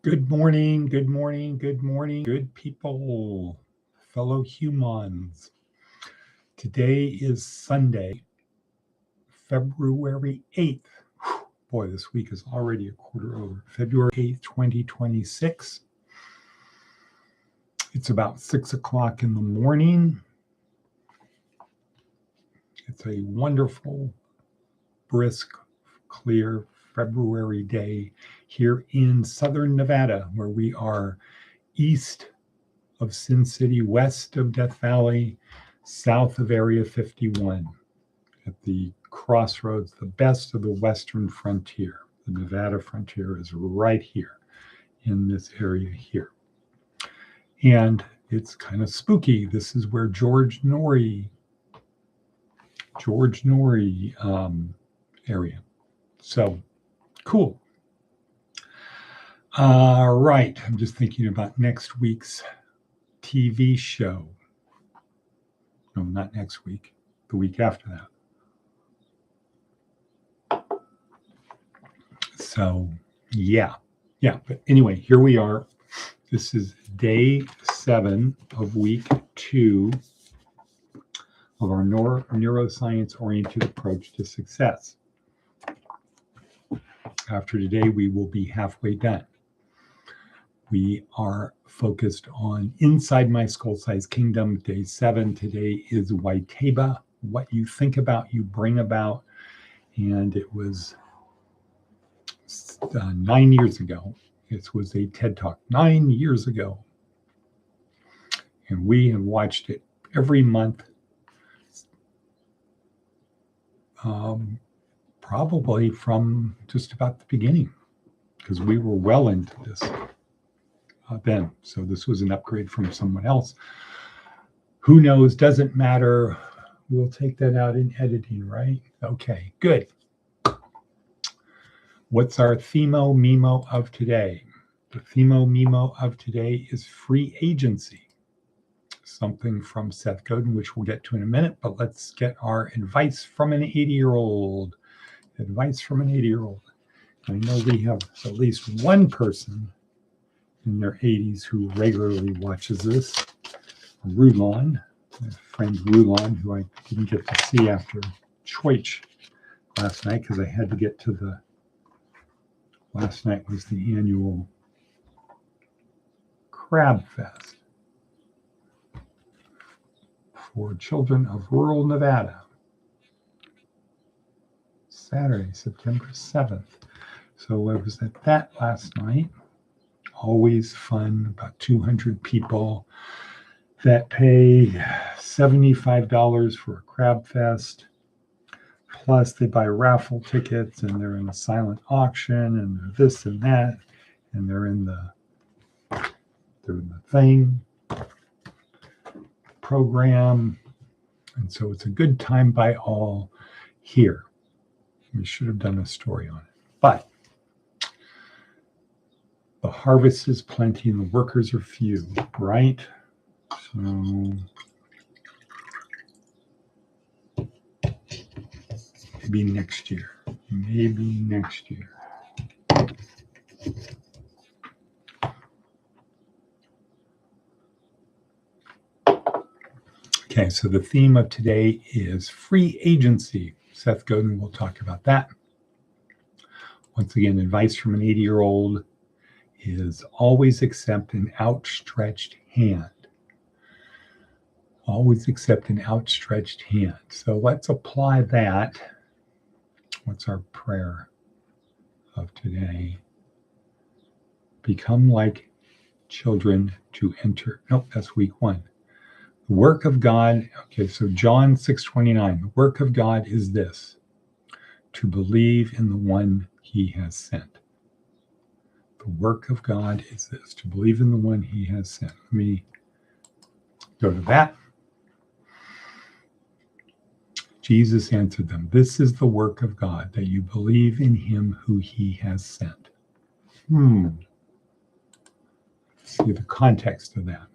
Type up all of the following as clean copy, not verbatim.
Good morning, good morning, good morning, good people, fellow humans. Today is Sunday, February 8th. Boy, this week is already a quarter over. February 8th, 2026. It's about 6 o'clock in the morning. It's a wonderful, brisk, clear February day here in southern Nevada, where we are east of Sin City, west of Death Valley, south of Area 51, at the crossroads, the best of the western frontier. The Nevada frontier is right here in this area here. And it's kind of spooky. This is where George Norrie area. So cool. All right. I'm just thinking about next week's TV show. No, not next week, the week after that. So, yeah. But anyway, here we are. This is day 7 of week 2 of our neuroscience-oriented approach to success. After today, we will be halfway done. We are focused on Inside My Skull-Sized Kingdom, day 7. Today is Waiteba, what you think about, you bring about. And it was 9 years ago. It was a TED Talk 9 years ago. And we have watched it every month, probably from just about the beginning, because we were well into this then. So this was an upgrade from someone else. Who knows? Doesn't matter. We'll take that out in editing, right? Okay, good. What's our themo-memo of today? The themo-memo of today is free agency. Something from Seth Godin, which we'll get to in a minute, but let's get our advice from an 80-year-old. Advice from an 80-year-old. I know we have at least one person in their 80s who regularly watches this, Rulon, my friend Rulon, who I didn't get to see after Choich last night because I had to get to the, last night was the annual Crab Fest for children of rural Nevada. Saturday, September 7th. So I was at that last night. Always fun, about 200 people that pay $75 for a Crab Fest. Plus they buy raffle tickets and they're in a silent auction and they're this and that. And they're in the thing program. And so it's a good time by all here. We should have done a story on it. But the harvest is plenty and the workers are few, right? So maybe next year. Okay, so the theme of today is free agency. Seth Godin will talk about that. Once again, advice from an 80-year-old is always accept an outstretched hand. Always accept an outstretched hand. So let's apply that. What's our prayer of today? Become like children to enter. Nope, that's week 1. The work of God. Okay, so John 6:29. The work of God is this, to believe in the one he has sent. The work of God is this, to believe in the one he has sent. Let me go to that. Jesus answered them, this is the work of God, that you believe in him who he has sent. See the context of that.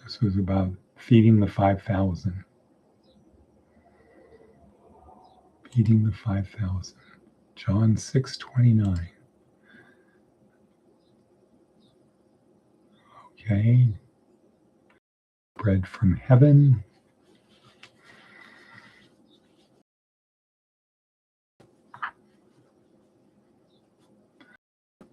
This was about feeding the 5,000. Feeding the 5,000. John 6:29. Okay. Bread from heaven.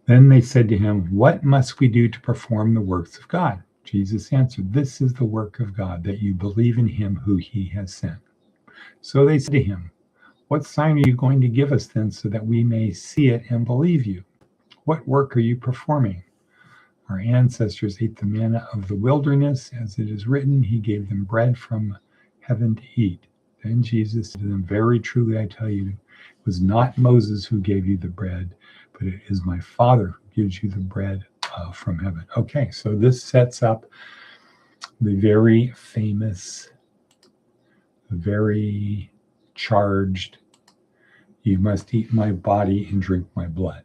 Then they said to him, "What must we do to perform the works of God?" Jesus answered, "This is the work of God, that you believe in him who he has sent." So they said to him, "What sign are you going to give us then, so that we may see it and believe you? What work are you performing? Our ancestors ate the manna of the wilderness, as it is written, he gave them bread from heaven to eat." Then Jesus said to them, "Very truly I tell you, it was not Moses who gave you the bread, but it is my Father who gives you the bread from heaven. Okay, so this sets up the very famous, very charged, "You must eat my body and drink my blood."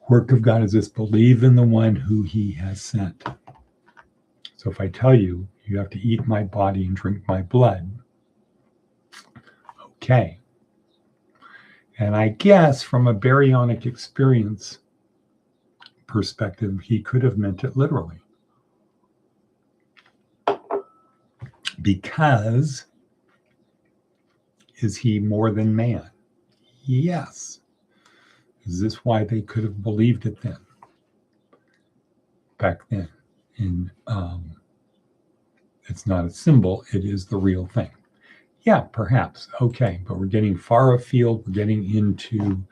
Work of God is this: believe in the one who he has sent. So if I tell you, you have to eat my body and drink my blood, okay. And I guess from a baryonic experience perspective, he could have meant it literally. Because is he more than man? Yes. Is this why they could have believed it then? Back then. And it's not a symbol, it is the real thing. Yeah, perhaps. Okay, but we're getting far afield. We're getting into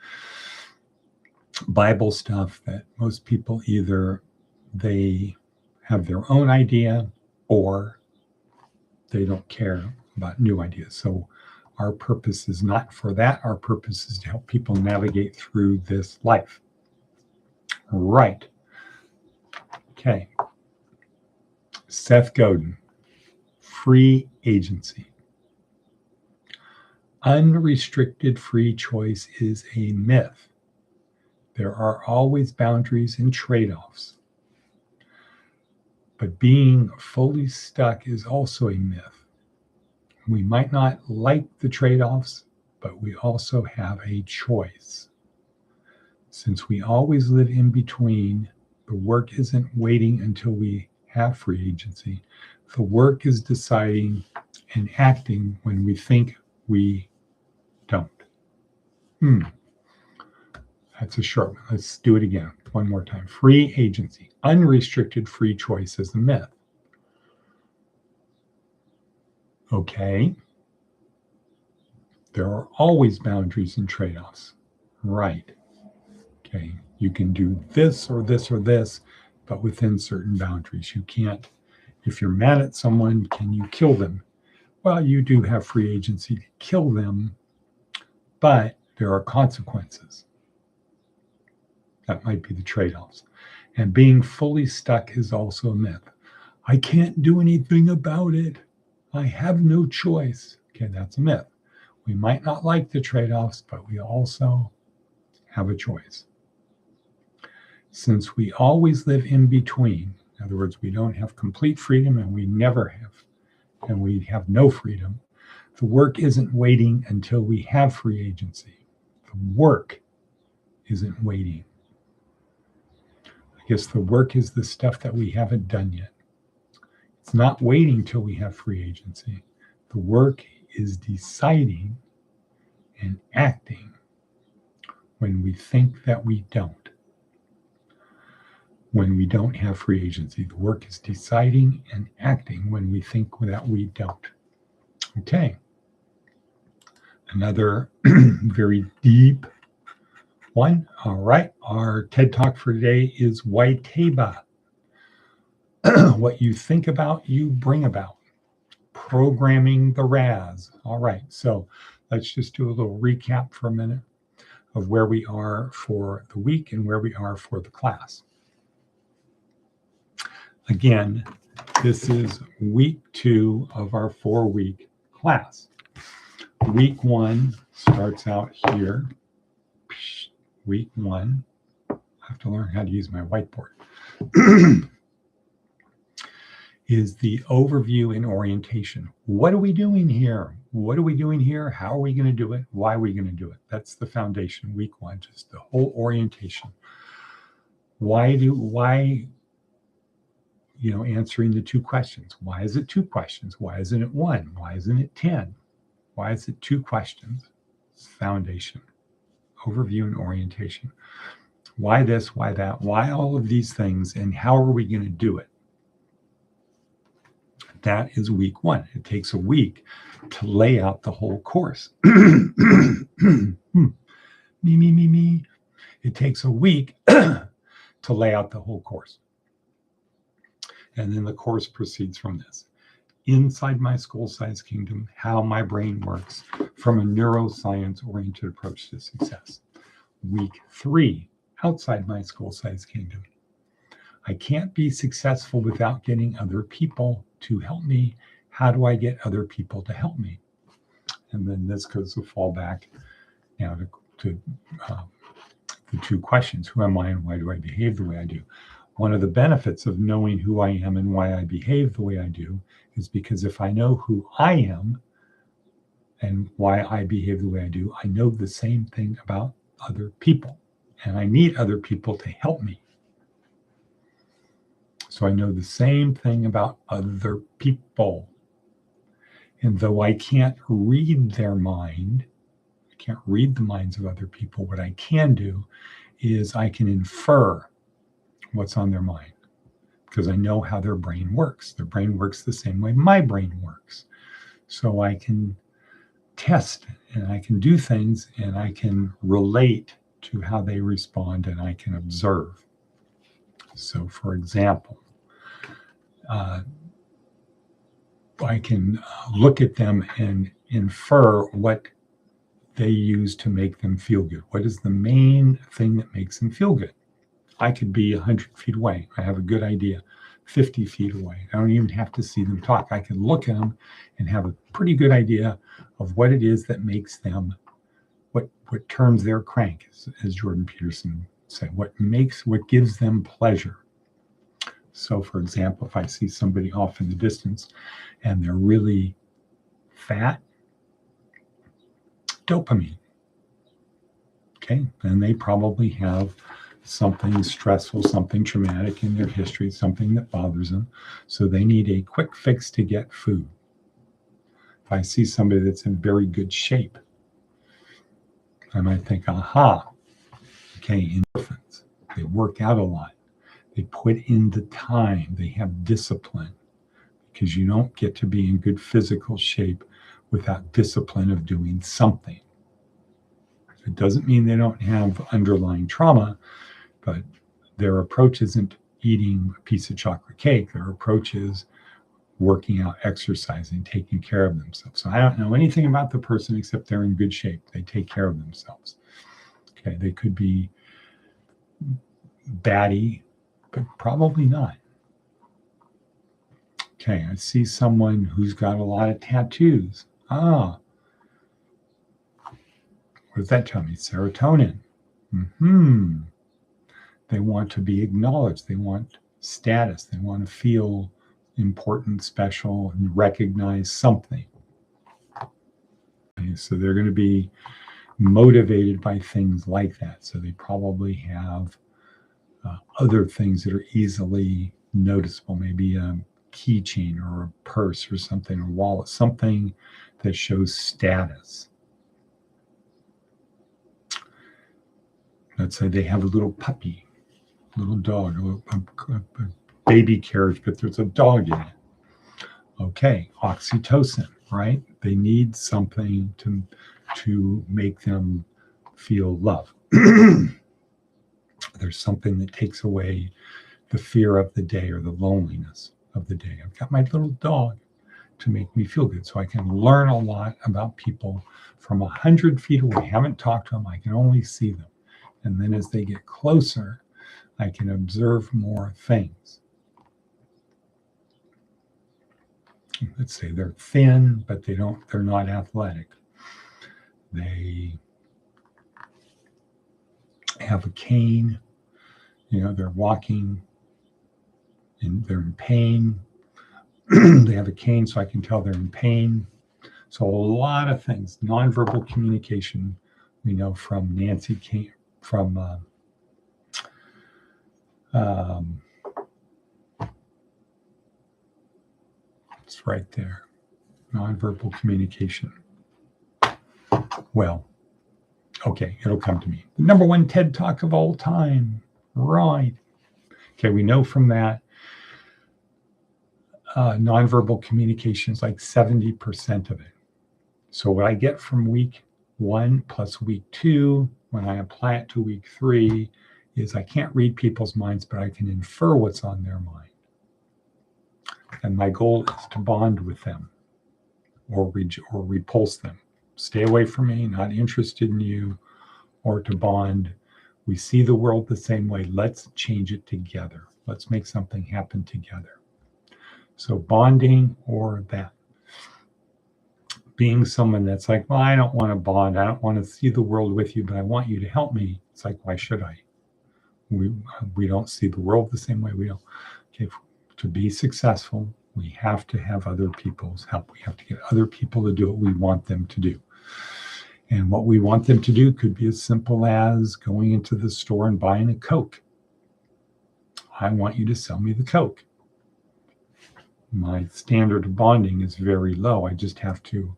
Bible stuff that most people either they have their own idea or they don't care about new ideas. So our purpose is not for that. Our purpose is to help people navigate through this life. Right. Okay. Seth Godin, free agency. Unrestricted free choice is a myth. There are always boundaries and trade-offs. But being fully stuck is also a myth. We might not like the trade-offs, but we also have a choice. Since we always live in between, the work isn't waiting until we have free agency. The work is deciding and acting when we think we don't. That's a short one. Let's do it again. One more time. Free agency. Unrestricted free choice is a myth. Okay. There are always boundaries and trade-offs. Right. Okay. You can do this or this or this, but within certain boundaries. You can't, if you're mad at someone, can you kill them? Well, you do have free agency to kill them, but there are consequences. That might be the trade-offs. And being fully stuck is also a myth. I can't do anything about it. I have no choice. Okay, that's a myth. We might not like the trade-offs, but we also have a choice. Since we always live in between, in other words, we don't have complete freedom and we never have, and we have no freedom, the work isn't waiting until we have free agency. The work isn't waiting. I guess the work is the stuff that we haven't done yet. It's not waiting till we have free agency. The work is deciding and acting when we think that we don't. When we don't have free agency, the work is deciding and acting when we think that we don't. Okay. Another very deep one. All right. Our TED Talk for today is Waiteba. What you think about, you bring about. Programming the Raz. All right. So let's just do a little recap for a minute of where we are for the week and where we are for the class. Again, this is week 2 of our 4-week class. Week 1 starts out here. Week 1. I have to learn how to use my whiteboard. is the overview and orientation. What are we doing here? What are we doing here? How are we going to do it? Why are we going to do it? That's the foundation, week one, just the whole orientation. Why, answering the two questions. Why is it two questions? Why isn't it one? Why isn't it 10? Why is it two questions? It's foundation, overview and orientation. Why this? Why that? Why all of these things? And how are we going to do it? That is week one. It takes a week to lay out the whole course. Me. It takes a week to lay out the whole course. And then the course proceeds from this. Inside my school-sized kingdom, how my brain works from a neuroscience-oriented approach to success. Week 3, outside my school-sized kingdom. I can't be successful without getting other people to help me. How do I get other people to help me? And then this goes to fallback now to the two questions. Who am I and why do I behave the way I do? One of the benefits of knowing who I am and why I behave the way I do is because if I know who I am and why I behave the way I do, I know the same thing about other people. And I need other people to help me. So I know the same thing about other people. And though I can't read their mind, I can't read the minds of other people, what I can do is I can infer what's on their mind because I know how their brain works. Their brain works the same way my brain works. So I can test and I can do things and I can relate to how they respond and I can observe. So for example, I can look at them and infer what they use to make them feel good. What is the main thing that makes them feel good? I could be 100 feet away. I have a good idea. 50 feet away. I don't even have to see them talk. I can look at them and have a pretty good idea of what it is that makes them, what turns their crank, as Jordan Peterson said, what gives them pleasure. So for example, if I see somebody off in the distance and they're really fat, dopamine. Okay, and they probably have something stressful, something traumatic in their history, something that bothers them. So they need a quick fix to get food. If I see somebody that's in very good shape, I might think, aha, okay, endorphins. They work out a lot. They put in the time. They have discipline because you don't get to be in good physical shape without discipline of doing something. It doesn't mean they don't have underlying trauma, but their approach isn't eating a piece of chocolate cake. Their approach is working out, exercising, taking care of themselves. So I don't know anything about the person except they're in good shape. They take care of themselves. Okay, they could be batty, but probably not. Okay, I see someone who's got a lot of tattoos. What does that tell me? Serotonin. They want to be acknowledged. They want status. They want to feel important, special, and recognize something. Okay, so they're going to be motivated by things like that. So they probably have other things that are easily noticeable, maybe a keychain or a purse or something, or wallet, something that shows status. Let's say they have a little puppy, a little dog, a baby carriage, but there's a dog in it. Okay, oxytocin, right? They need something to make them feel love. There's something that takes away the fear of the day or the loneliness of the day. I've got my little dog to make me feel good. So I can learn a lot about people from 100 feet away. I haven't talked to them. I can only see them. And then as they get closer, I can observe more things. Let's say they're thin, but they're not athletic. They have a cane, they're walking and they're in pain. They have a cane, so I can tell they're in pain. So a lot of things. Nonverbal communication, we know from Nancy Kane, from it's right there. Nonverbal communication. Well, okay, it'll come to me. The #1 TED Talk of all time. Right. Okay, we know from that nonverbal communication is like 70% of it. So what I get from week 1 plus week 2, when I apply it to week 3, is I can't read people's minds, but I can infer what's on their mind. And my goal is to bond with them or repulse them. Stay away from me, not interested in you, or to bond. We see the world the same way. Let's change it together. Let's make something happen together. So bonding or that. Being someone that's like, well, I don't want to bond. I don't want to see the world with you, but I want you to help me. It's like, why should I? We don't see the world the same way we don't. Okay, to be successful, we have to have other people's help. We have to get other people to do what we want them to do. And what we want them to do could be as simple as going into the store and buying a Coke. I want you to sell me the Coke. My standard of bonding is very low. I just have to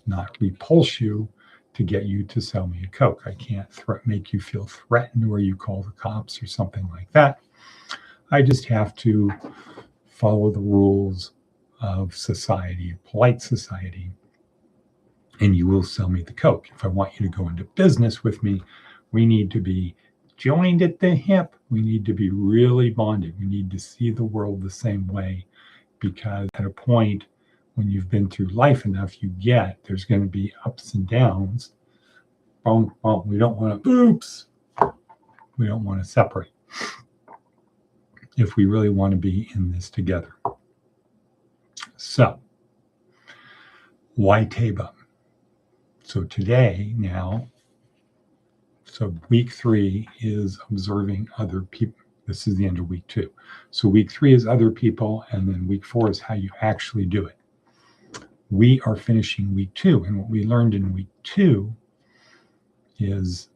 not repulse you to get you to sell me a Coke. I can't make you feel threatened where you call the cops or something like that. I just have to follow the rules of society, polite society, and you will sell me the Coke. If I want you to go into business with me, we need to be joined at the hip. We need to be really bonded. We need to see the world the same way, because at a point when you've been through life enough, there's going to be ups and downs. We don't want to separate if we really want to be in this together. So, why Taba? So today now, so week 3 is observing other people. This is the end of week 2. So week 3 is other people, and then week 4 is how you actually do it. We are finishing week 2, and what we learned in week 2 is,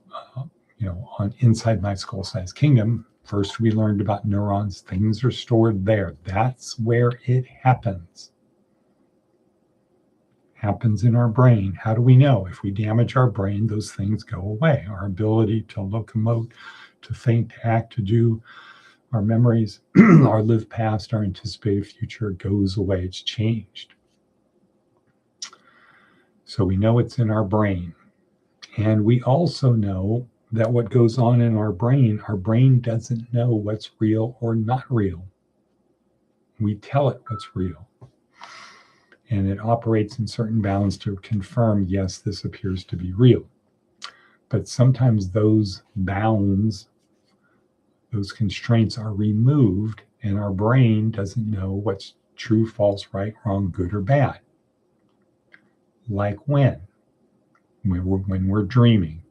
on inside my skull-sized kingdom. First, we learned about neurons. Things are stored there. That's where it happens. Happens in our brain. How do we know? If we damage our brain, those things go away. Our ability to locomote, to think, to act, to do, our memories, our live past, our anticipated future goes away. It's changed. So we know it's in our brain. And we also know that what goes on in our brain doesn't know what's real or not real. We tell it what's real. And it operates in certain bounds to confirm, yes, this appears to be real. But sometimes those bounds, those constraints are removed, and our brain doesn't know what's true, false, right, wrong, good, or bad. Like when we're dreaming.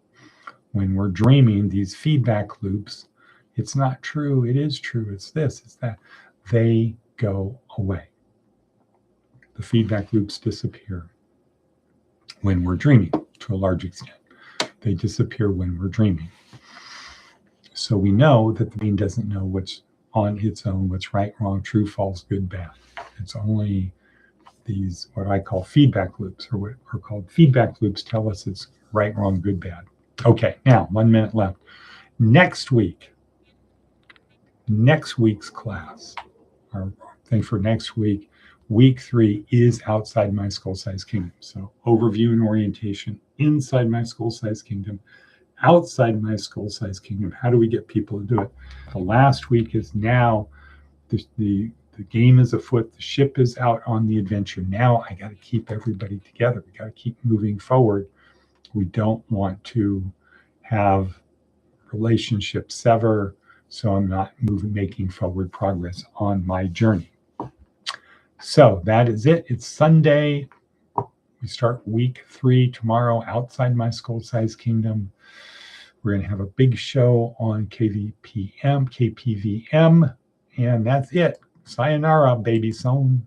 When we're dreaming, these feedback loops, it's not true, it is true, it's this, it's that, they go away. The feedback loops disappear when we're dreaming to a large extent. They disappear when we're dreaming. So we know that the brain doesn't know what's on its own, what's right, wrong, true, false, good, bad. It's only these, what I call feedback loops, or what are called feedback loops, tell us it's right, wrong, good, bad. Okay, now 1 minute left. Next week's class, our thing for next week, week 3 is outside my skull-sized kingdom. So overview and orientation, inside my skull-sized kingdom, outside my skull-sized kingdom. How do we get people to do it? The last week is now the game is afoot. The ship is out on the adventure. Now I got to keep everybody together. We got to keep moving forward. We don't want to have relationships sever, so I'm not making forward progress on my journey. So that is it. It's Sunday. We start week 3 tomorrow outside my skull-sized kingdom. We're going to have a big show on KPVM, and that's it. Sayonara, baby son.